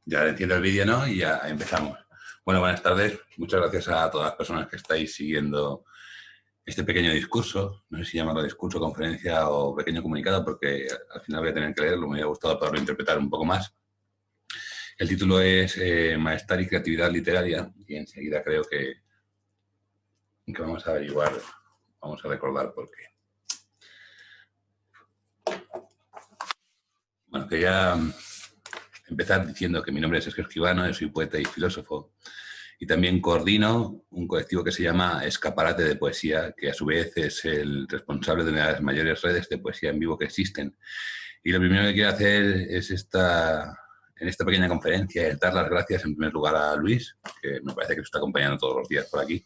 Ya enciendo el vídeo, ¿no? Y ya empezamos. Bueno, buenas tardes. Muchas gracias a todas las personas que estáis siguiendo este pequeño discurso. No sé si llamarlo discurso, conferencia o pequeño comunicado, porque al final voy a tener que leerlo. Me hubiera gustado poderlo interpretar un poco más. El título es Malestar y creatividad literaria, y enseguida creo que vamos a averiguar, vamos a recordar por qué. Bueno, quería empezar diciendo que mi nombre es Sergio Escribano, yo soy poeta y filósofo, y también coordino un colectivo que se llama Escaparate de Poesía, que a su vez es el responsable de una de las mayores redes de poesía en vivo que existen. Y lo primero que quiero hacer es en esta pequeña conferencia es dar las gracias en primer lugar a Luis, que me parece que nos está acompañando todos los días por aquí,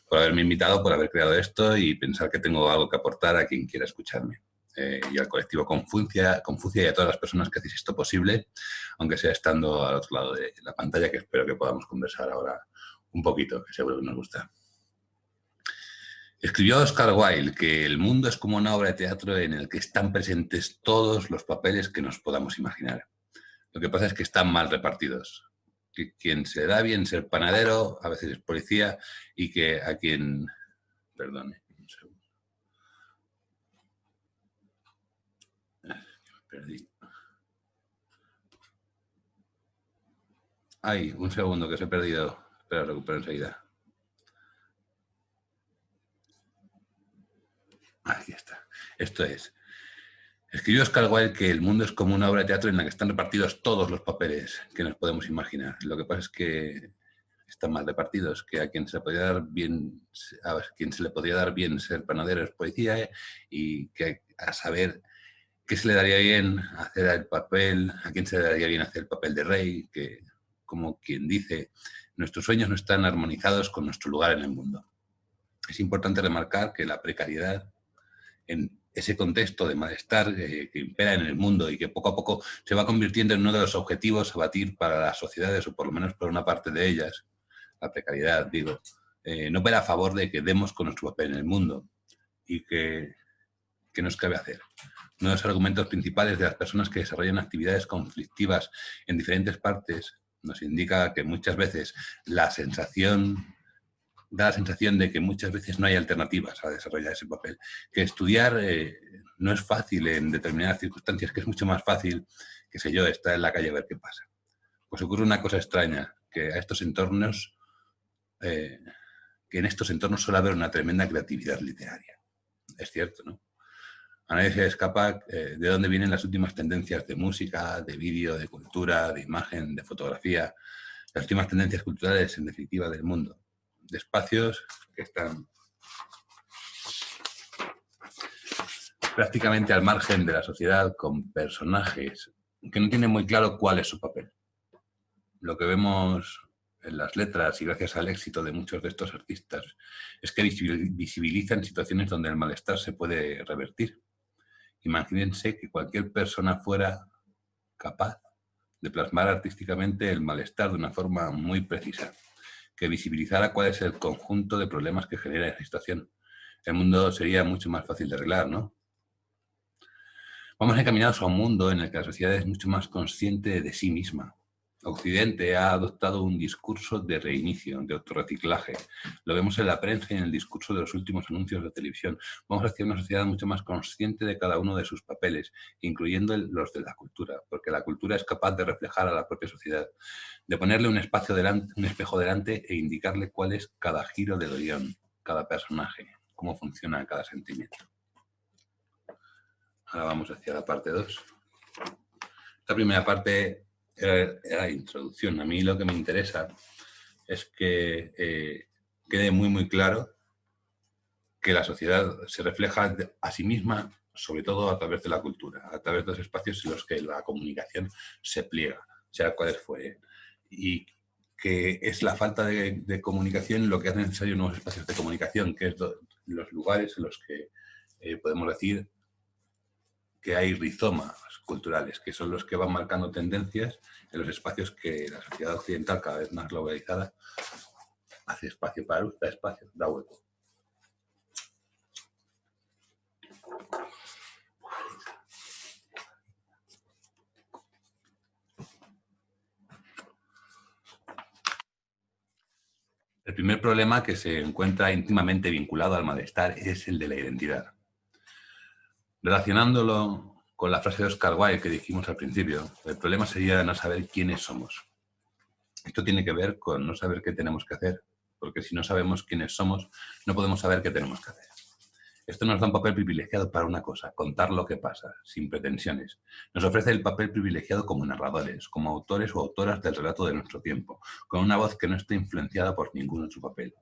por haberme invitado, por haber creado esto y pensar que tengo algo que aportar a quien quiera escucharme. Y al colectivo Confucia y a todas las personas que hacéis esto posible, aunque sea estando al otro lado de la pantalla, que espero que podamos conversar ahora un poquito, que seguro que nos gusta. Escribió Oscar Wilde que el mundo es como una obra de teatro en el que están presentes todos los papeles que nos podamos imaginar. Lo que pasa es que están mal repartidos. Que quien se da bien ser panadero, a veces es policía, y que a quien... Perdone, un segundo. Me perdí. Ay, un segundo, que se ha perdido. Espera, recupero enseguida. Aquí está. Esto es. Escribió Oscar Wilde que el mundo es como una obra de teatro en la que están repartidos todos los papeles que nos podemos imaginar. Lo que pasa es que están mal repartidos, que a quien se le podía dar bien, ser panadero es policía, y que a saber qué se le daría bien hacer el papel, a quién se le daría bien hacer el papel de rey, que como quien dice, nuestros sueños no están armonizados con nuestro lugar en el mundo. Es importante remarcar que la precariedad en ese contexto de malestar que impera en el mundo y que poco a poco se va convirtiendo en uno de los objetivos a batir para las sociedades, o por lo menos por una parte de ellas, la precariedad, digo, no opera a favor de que demos con nuestro papel en el mundo y que nos cabe hacer. Uno de los argumentos principales de las personas que desarrollan actividades conflictivas en diferentes partes nos indica que muchas veces da la sensación de que muchas veces no hay alternativas a desarrollar ese papel, que estudiar no es fácil en determinadas circunstancias, que es mucho más fácil, qué sé yo, estar en la calle a ver qué pasa. Pues ocurre una cosa extraña, que a estos entornos, que en estos entornos suele haber una tremenda creatividad literaria. Es cierto, ¿no? A nadie se escapa de dónde vienen las últimas tendencias de música, de vídeo, de cultura, de imagen, de fotografía, las últimas tendencias culturales, en definitiva, del mundo, de espacios que están prácticamente al margen de la sociedad, con personajes que no tienen muy claro cuál es su papel. Lo que vemos en las letras, y gracias al éxito de muchos de estos artistas, es que visibilizan situaciones donde el malestar se puede revertir. Imagínense que cualquier persona fuera capaz de plasmar artísticamente el malestar de una forma muy precisa, que visibilizara cuál es el conjunto de problemas que genera esa situación. El mundo sería mucho más fácil de arreglar, ¿no? Vamos encaminados a un mundo en el que la sociedad es mucho más consciente de sí misma. Occidente ha adoptado un discurso de reinicio, de autorreciclaje. Lo vemos en la prensa y en el discurso de los últimos anuncios de televisión. Vamos hacia una sociedad mucho más consciente de cada uno de sus papeles, incluyendo los de la cultura, porque la cultura es capaz de reflejar a la propia sociedad, de ponerle un espejo delante e indicarle cuál es cada giro del guión, cada personaje, cómo funciona cada sentimiento. Ahora vamos hacia la parte 2. Esta primera parte era la introducción. A mí lo que me interesa es que quede muy, muy claro que la sociedad se refleja a sí misma, sobre todo a través de la cultura, a través de los espacios en los que la comunicación se pliega, sea cuales fueren. Y que es la falta de comunicación lo que hace necesario nuevos espacios de comunicación, que es los lugares en los que podemos decir que hay rizomas culturales, que son los que van marcando tendencias en los espacios que la sociedad occidental, cada vez más globalizada, hace espacio para luz, da espacio, da hueco. El primer problema que se encuentra íntimamente vinculado al malestar es el de la identidad. Relacionándolo con la frase de Oscar Wilde que dijimos al principio, el problema sería no saber quiénes somos. Esto tiene que ver con no saber qué tenemos que hacer, porque si no sabemos quiénes somos, no podemos saber qué tenemos que hacer. Esto nos da un papel privilegiado para una cosa, contar lo que pasa, sin pretensiones. Nos ofrece el papel privilegiado como narradores, como autores o autoras del relato de nuestro tiempo, con una voz que no está influenciada por ningún otro papel.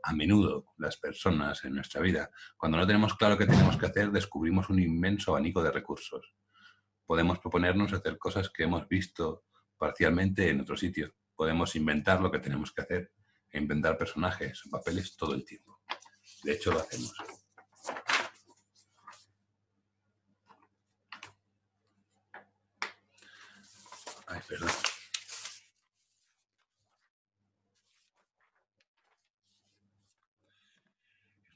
A menudo, las personas en nuestra vida, cuando no tenemos claro qué tenemos que hacer, descubrimos un inmenso abanico de recursos. Podemos proponernos hacer cosas que hemos visto parcialmente en otro sitio. Podemos inventar lo que tenemos que hacer e inventar personajes o papeles todo el tiempo. De hecho, lo hacemos. Ay, perdón.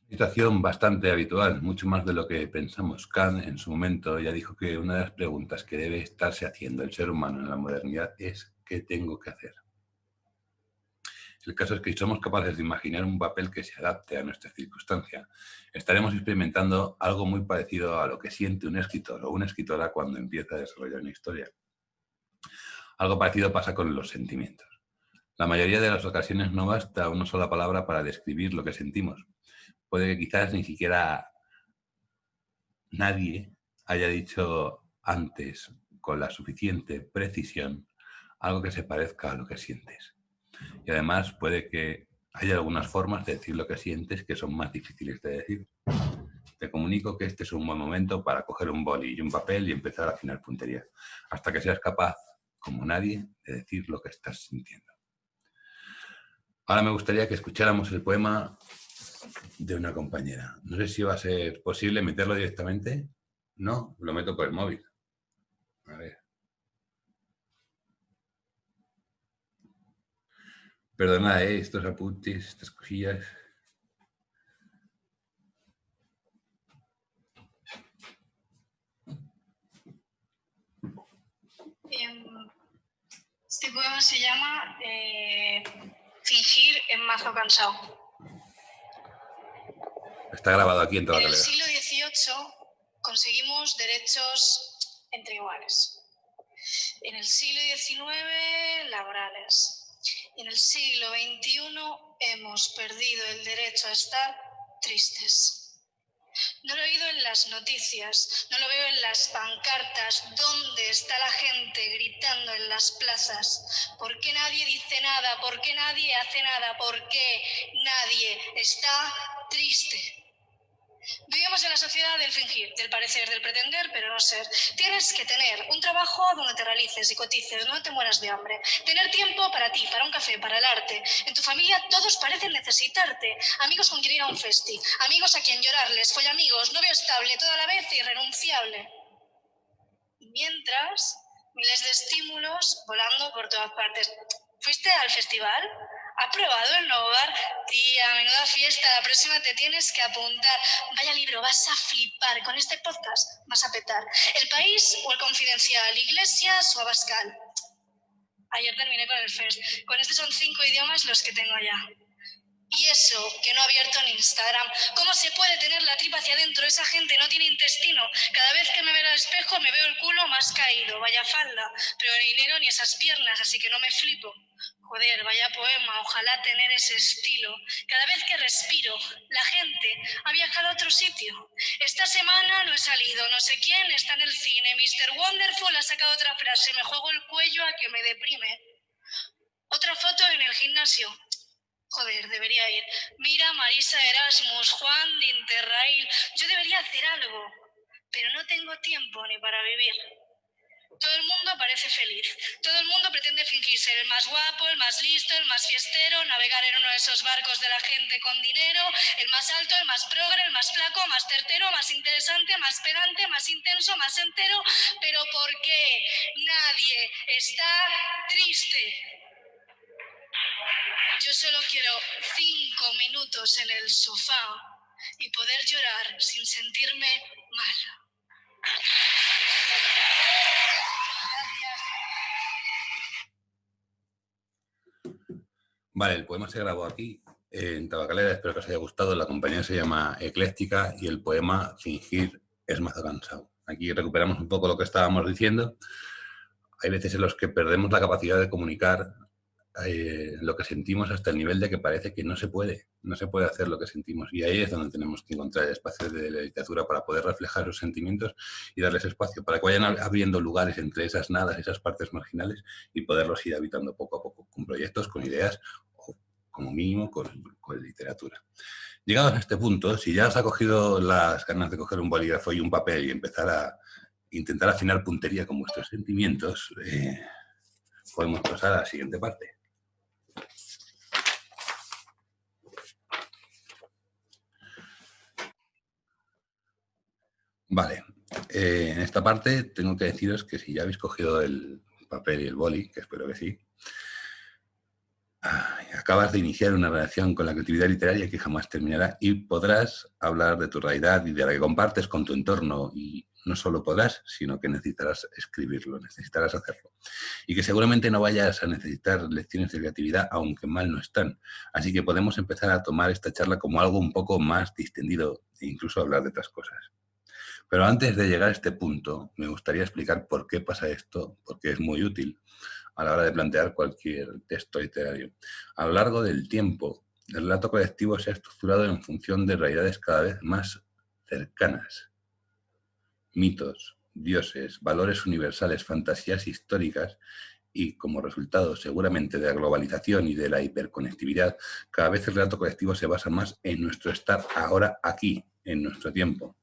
Situación bastante habitual, mucho más de lo que pensamos. Kant en su momento ya dijo que una de las preguntas que debe estarse haciendo el ser humano en la modernidad es ¿qué tengo que hacer? El caso es que si somos capaces de imaginar un papel que se adapte a nuestra circunstancia, estaremos experimentando algo muy parecido a lo que siente un escritor o una escritora cuando empieza a desarrollar una historia. Algo parecido pasa con los sentimientos. La mayoría de las ocasiones no basta una sola palabra para describir lo que sentimos. Puede que quizás ni siquiera nadie haya dicho antes con la suficiente precisión algo que se parezca a lo que sientes. Y además puede que haya algunas formas de decir lo que sientes que son más difíciles de decir. Te comunico que este es un buen momento para coger un boli y un papel y empezar a afinar puntería, hasta que seas capaz, como nadie, de decir lo que estás sintiendo. Ahora me gustaría que escucháramos el poema de una compañera. No sé si va a ser posible meterlo directamente. No, lo meto por el móvil. A ver. Perdona, estos apuntes, estas cosillas. Este poema se llama Fingir en mazo cansado. Está grabado aquí en toda la En el siglo XVIII conseguimos derechos entre iguales. En el siglo XIX, laborales. Y en el siglo XXI hemos perdido el derecho a estar tristes. No lo he oído en las noticias, no lo veo en las pancartas. ¿Dónde está la gente gritando en las plazas? ¿Por qué nadie dice nada? ¿Por qué nadie hace nada? ¿Por qué nadie está triste? Vivimos en la sociedad del fingir, del parecer, del pretender, pero no ser. Tienes que tener un trabajo donde te realices y cotices, no te mueras de hambre. Tener tiempo para ti, para un café, para el arte. En tu familia todos parecen necesitarte. Amigos con quien ir a un festi, amigos a quien llorarles, follamigos, novio estable, toda la vez irrenunciable. Y mientras, miles de estímulos volando por todas partes. ¿Fuiste al festival? ¿Has probado el nuevo bar? Tía, menuda fiesta, la próxima te tienes que apuntar. Vaya libro, vas a flipar. Con este podcast vas a petar. ¿El País o el Confidencial? ¿Iglesias o Abascal? Ayer terminé con el First. Con este son 5 idiomas los que tengo ya. Y eso, que no ha abierto en Instagram. ¿Cómo se puede tener la tripa hacia adentro? Esa gente no tiene intestino. Cada vez que me veo al espejo me veo el culo más caído. Vaya falda. Pero ni dinero ni esas piernas, así que no me flipo. Joder, vaya poema, ojalá tener ese estilo. Cada vez que respiro, la gente ha viajado a otro sitio. Esta semana no he salido, no sé quién está en el cine. Mr. Wonderful ha sacado otra frase, me juego el cuello a que me deprime. Otra foto en el gimnasio. Joder, debería ir. Mira, Marisa Erasmus, Juan de Interrail. Yo debería hacer algo, pero no tengo tiempo ni para vivir. Todo el mundo parece feliz. Todo el mundo pretende fingir ser el más guapo, el más listo, el más fiestero, navegar en uno de esos barcos de la gente con dinero, el más alto, el más progre, el más flaco, más certero, más interesante, más pedante, más intenso, más entero. Pero ¿por qué nadie está triste? Yo solo quiero 5 minutos en el sofá y poder llorar sin sentirme mal. Vale, el poema se grabó aquí en Tabacalera. Espero que os haya gustado. La compañía se llama Ecléctica y el poema Fingir es mazo cansado. Aquí recuperamos un poco lo que estábamos diciendo. Hay veces en los que perdemos la capacidad de comunicar lo que sentimos hasta el nivel de que parece que no se puede hacer lo que sentimos. Y ahí es donde tenemos que encontrar el espacio de la literatura para poder reflejar esos sentimientos y darles espacio, para que vayan abriendo lugares entre esas nadas, esas partes marginales, y poderlos ir habitando poco a poco, con proyectos, con ideas, o como mínimo con literatura. Llegados a este punto, si ya os ha cogido las ganas de coger un bolígrafo y un papel y empezar a intentar afinar puntería con vuestros sentimientos, podemos pasar a la siguiente parte. Vale, en esta parte tengo que deciros que si ya habéis cogido el papel y el boli, que espero que sí, acabas de iniciar una relación con la creatividad literaria que jamás terminará y podrás hablar de tu realidad y de la que compartes con tu entorno, y no solo podrás, sino que necesitarás escribirlo, necesitarás hacerlo. Y que seguramente no vayas a necesitar lecciones de creatividad, aunque mal no están. Así que podemos empezar a tomar esta charla como algo un poco más distendido e incluso hablar de otras cosas. Pero antes de llegar a este punto, me gustaría explicar por qué pasa esto, porque es muy útil a la hora de plantear cualquier texto literario. A lo largo del tiempo, el relato colectivo se ha estructurado en función de realidades cada vez más cercanas. Mitos, dioses, valores universales, fantasías históricas, y como resultado seguramente de la globalización y de la hiperconectividad, cada vez el relato colectivo se basa más en nuestro estar ahora aquí, en nuestro tiempo.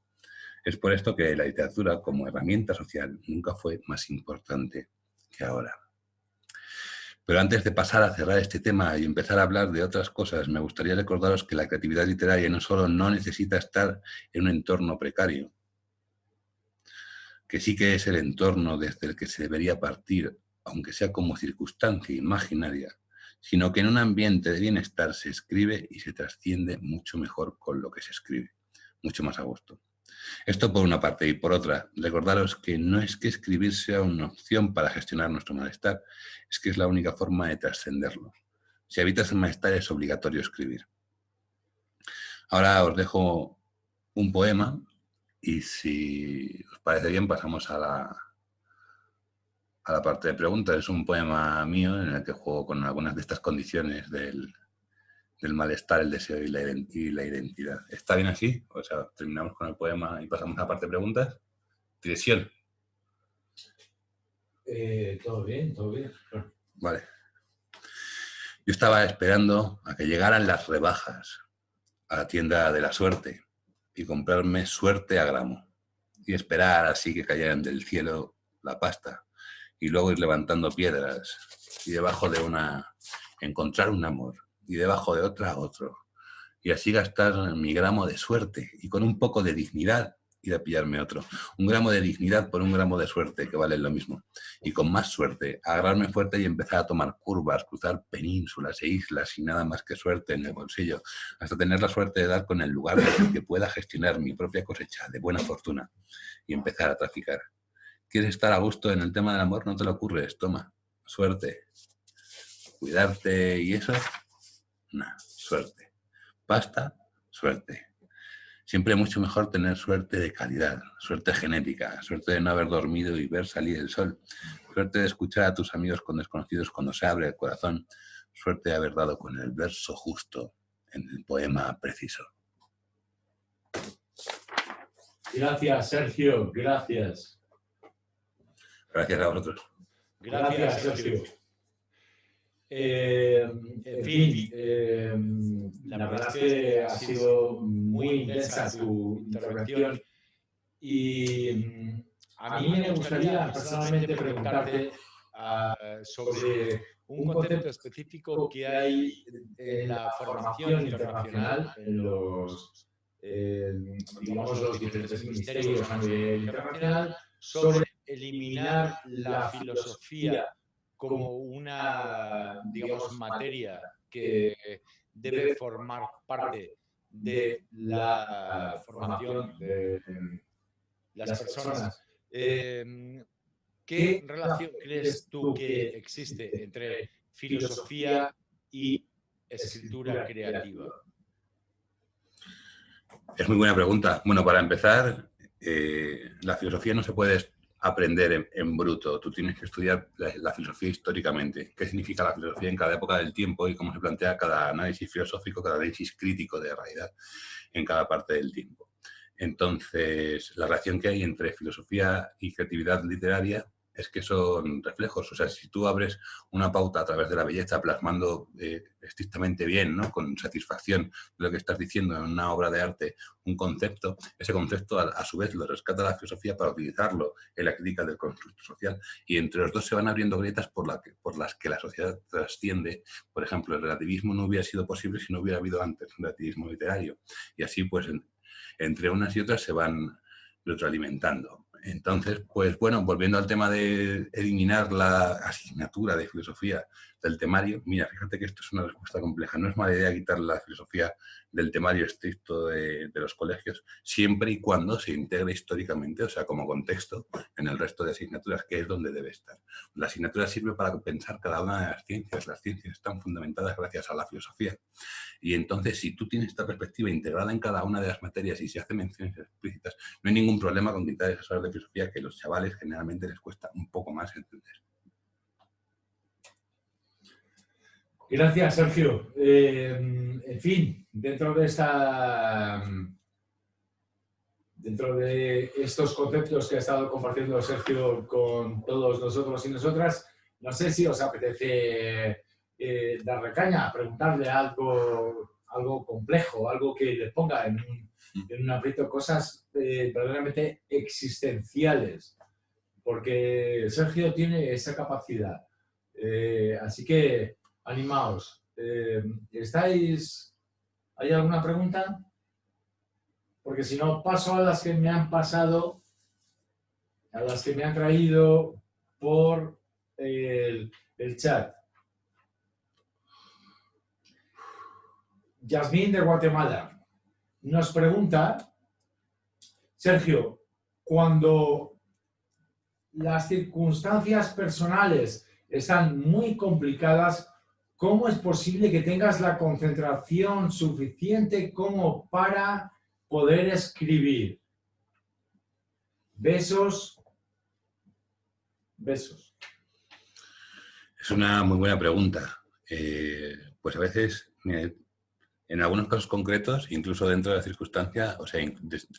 Es por esto que la literatura como herramienta social nunca fue más importante que ahora. Pero antes de pasar a cerrar este tema y empezar a hablar de otras cosas, me gustaría recordaros que la creatividad literaria no solo no necesita estar en un entorno precario, que sí que es el entorno desde el que se debería partir, aunque sea como circunstancia imaginaria, sino que en un ambiente de bienestar se escribe y se trasciende mucho mejor con lo que se escribe, mucho más a gusto. Esto por una parte, y por otra, recordaros que no es que escribir sea una opción para gestionar nuestro malestar, es que es la única forma de trascenderlo. Si habitas el malestar es obligatorio escribir. Ahora os dejo un poema y si os parece bien pasamos a la parte de preguntas. Es un poema mío en el que juego con algunas de estas condiciones del malestar, el deseo y la identidad. ¿Está bien así? O sea, terminamos con el poema y pasamos a la parte de preguntas. Dirección. Todo bien, todo bien. Vale. Yo estaba esperando a que llegaran las rebajas a la tienda de la suerte y comprarme suerte a gramo y esperar así que cayeran del cielo la pasta y luego ir levantando piedras y debajo de una encontrar un amor y debajo de otra otro y así gastar mi gramo de suerte y con un poco de dignidad ir a pillarme otro. Un gramo de dignidad por un gramo de suerte, que vale lo mismo. Y con más suerte, agarrarme fuerte y empezar a tomar curvas, cruzar penínsulas e islas y nada más que suerte en el bolsillo, hasta tener la suerte de dar con el lugar desde el que pueda gestionar mi propia cosecha de buena fortuna y empezar a traficar. ¿Quieres estar a gusto en el tema del amor? No te lo ocurres, toma, suerte. Cuidarte y eso, nah, suerte. Pasta, suerte. Siempre es mucho mejor tener suerte de calidad, suerte genética, suerte de no haber dormido y ver salir el sol, suerte de escuchar a tus amigos con desconocidos cuando se abre el corazón, suerte de haber dado con el verso justo en el poema preciso. Gracias, Sergio, gracias. Gracias a vosotros. Gracias, Sergio. En fin, la verdad es que ha sido muy intensa tu intervención y a mí me gustaría personalmente preguntarte sobre un concepto específico que hay en la formación internacional, en los, digamos, los diferentes ministerios a nivel internacional, sobre eliminar la filosofía como una, digamos, materia que debe formar parte de la formación de las personas. ¿Qué relación crees tú que existe entre filosofía y escritura creativa? Es muy buena pregunta. Bueno, para empezar, la filosofía no se puede aprender en bruto. Tú tienes que estudiar la filosofía históricamente. ¿Qué significa la filosofía en cada época del tiempo y cómo se plantea cada análisis filosófico, cada análisis crítico de realidad en cada parte del tiempo? Entonces, la relación que hay entre filosofía y creatividad literaria es que son reflejos. O sea, si tú abres una pauta a través de la belleza, plasmando estrictamente bien, ¿no?, con satisfacción lo que estás diciendo en una obra de arte, un concepto, ese concepto a su vez lo rescata la filosofía para utilizarlo en la crítica del constructo social. Y entre los dos se van abriendo grietas por las que la sociedad trasciende. Por ejemplo, el relativismo no hubiera sido posible si no hubiera habido antes un relativismo literario. Y así, pues, entre unas y otras se van retroalimentando. Entonces, pues bueno, volviendo al tema de eliminar la asignatura de filosofía del temario, mira, fíjate que esto es una respuesta compleja. No es mala idea quitar la filosofía del temario estricto de los colegios, siempre y cuando se integre históricamente, o sea, como contexto, en el resto de asignaturas, que es donde debe estar. La asignatura sirve para pensar cada una de las ciencias. Las ciencias están fundamentadas gracias a la filosofía. Y entonces, si tú tienes esta perspectiva integrada en cada una de las materias y se hacen menciones explícitas, no hay ningún problema con quitar esas horas de filosofía que a los chavales generalmente les cuesta un poco más entender. Gracias, Sergio. En fin, dentro de estos conceptos que ha estado compartiendo Sergio con todos nosotros y nosotras, no sé si os apetece darle caña, preguntarle algo complejo, algo que le ponga en un aprieto, cosas verdaderamente existenciales, porque Sergio tiene esa capacidad. Así que animaos. ¿Hay alguna pregunta? Porque si no, paso a las que me han pasado, a las que me han traído por el chat. Yasmín de Guatemala nos pregunta, Sergio, cuando las circunstancias personales están muy complicadas, ¿cómo es posible que tengas la concentración suficiente como para poder escribir? Besos. Besos. Es una muy buena pregunta. Pues a veces, en algunos casos concretos, incluso dentro de la circunstancia, o sea,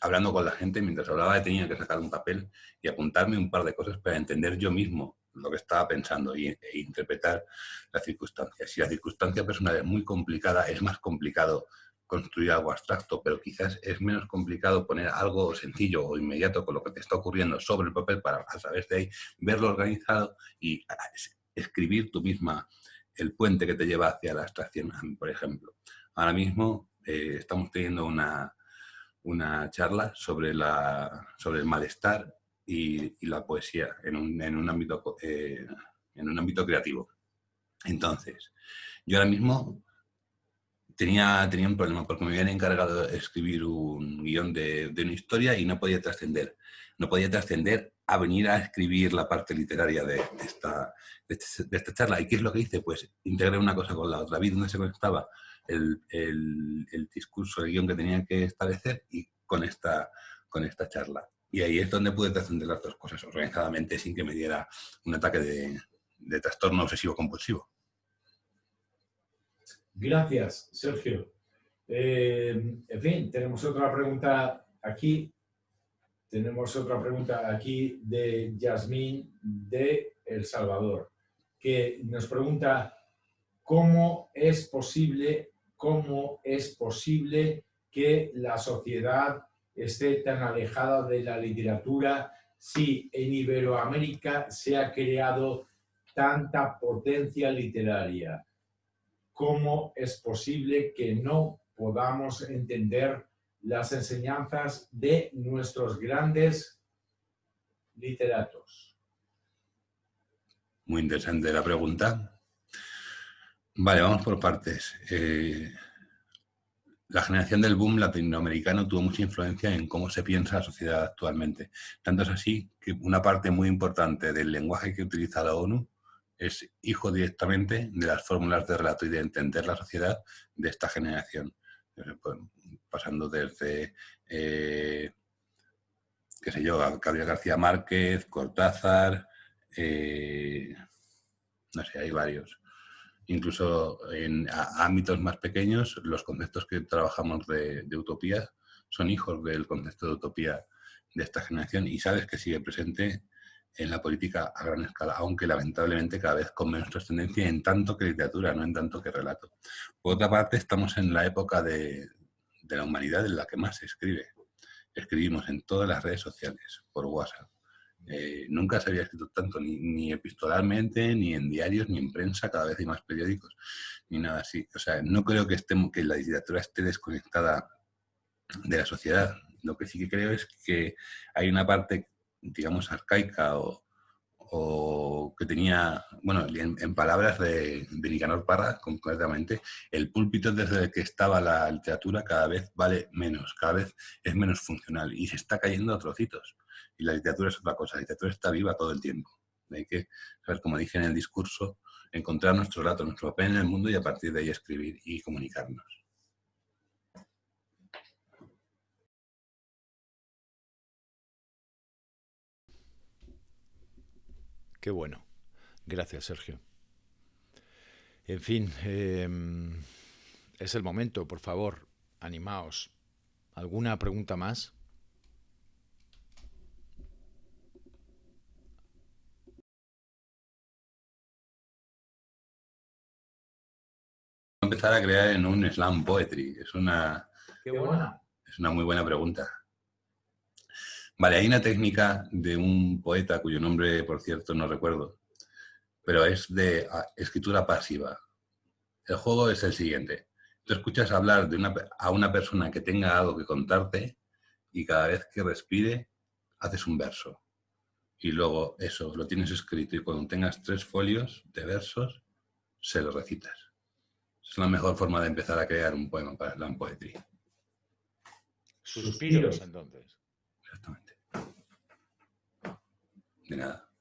hablando con la gente, mientras hablaba tenía que sacar un papel y apuntarme un par de cosas para entender yo mismo lo que estaba pensando e interpretar la circunstancia. Si la circunstancia personal es muy complicada, es más complicado construir algo abstracto, pero quizás es menos complicado poner algo sencillo o inmediato con lo que te está ocurriendo sobre el papel para, a través de ahí, verlo organizado y escribir tú misma el puente que te lleva hacia la abstracción, por ejemplo. Ahora mismo estamos teniendo una charla sobre el malestar y la poesía en un ámbito creativo. Entonces, yo ahora mismo tenía un problema porque me habían encargado de escribir un guión de una historia y no podía trascender. No podía trascender a venir a escribir la parte literaria de esta charla. ¿Y qué es lo que hice? Pues integré una cosa con la otra. Vi dónde se conectaba el discurso, el guión que tenía que establecer y con esta charla. Y ahí es donde pude trascender las dos cosas organizadamente sin que me diera un ataque de trastorno obsesivo-compulsivo. Gracias, Sergio. En fin, tenemos otra pregunta aquí. Tenemos otra pregunta aquí de Yasmín de El Salvador, que nos pregunta cómo es posible que la sociedad esté tan alejada de la literatura si en Iberoamérica se ha creado tanta potencia literaria. ¿Cómo es posible que no podamos entender las enseñanzas de nuestros grandes literatos? Muy interesante la pregunta. Vale, vamos por partes. La generación del boom latinoamericano tuvo mucha influencia en cómo se piensa la sociedad actualmente. Tanto es así que una parte muy importante del lenguaje que utiliza la ONU es hijo directamente de las fórmulas de relato y de entender la sociedad de esta generación. Pues, pasando desde, qué sé yo, Gabriel García Márquez, Cortázar, no sé, hay varios. Incluso en ámbitos más pequeños, los conceptos que trabajamos de utopía son hijos del concepto de utopía de esta generación y sabes que sigue presente en la política a gran escala, aunque lamentablemente cada vez con menos trascendencia en tanto que literatura, no en tanto que relato. Por otra parte, estamos en la época de la humanidad en la que más se escribe. Escribimos en todas las redes sociales, por WhatsApp. Nunca se había escrito tanto, ni epistolarmente, ni en diarios, ni en prensa, cada vez hay más periódicos, ni nada así. O sea, no creo que la literatura esté desconectada de la sociedad. Lo que sí que creo es que hay una parte, digamos, arcaica o que tenía, bueno, en palabras de Nicanor Parra, concretamente, el púlpito desde el que estaba la literatura cada vez vale menos, cada vez es menos funcional y se está cayendo a trocitos. Y la literatura es otra cosa, la literatura está viva todo el tiempo. Hay que saber, como dije en el discurso, encontrar nuestro relato, nuestro papel en el mundo y a partir de ahí escribir y comunicarnos. Qué bueno. Gracias, Sergio. En fin, es el momento, por favor, animaos. ¿Alguna pregunta más? Empezar a crear en un slam poetry. Es una muy buena pregunta. Vale, hay una técnica de un poeta cuyo nombre, por cierto, no recuerdo, pero es de escritura pasiva. El juego es el siguiente. Tú escuchas hablar a una persona que tenga algo que contarte y cada vez que respire haces un verso. Y luego eso lo tienes escrito y cuando tengas 3 folios de versos, se lo recitas. Es la mejor forma de empezar a crear un poema para slam poetry. Suspiros, entonces. Exactamente. De nada.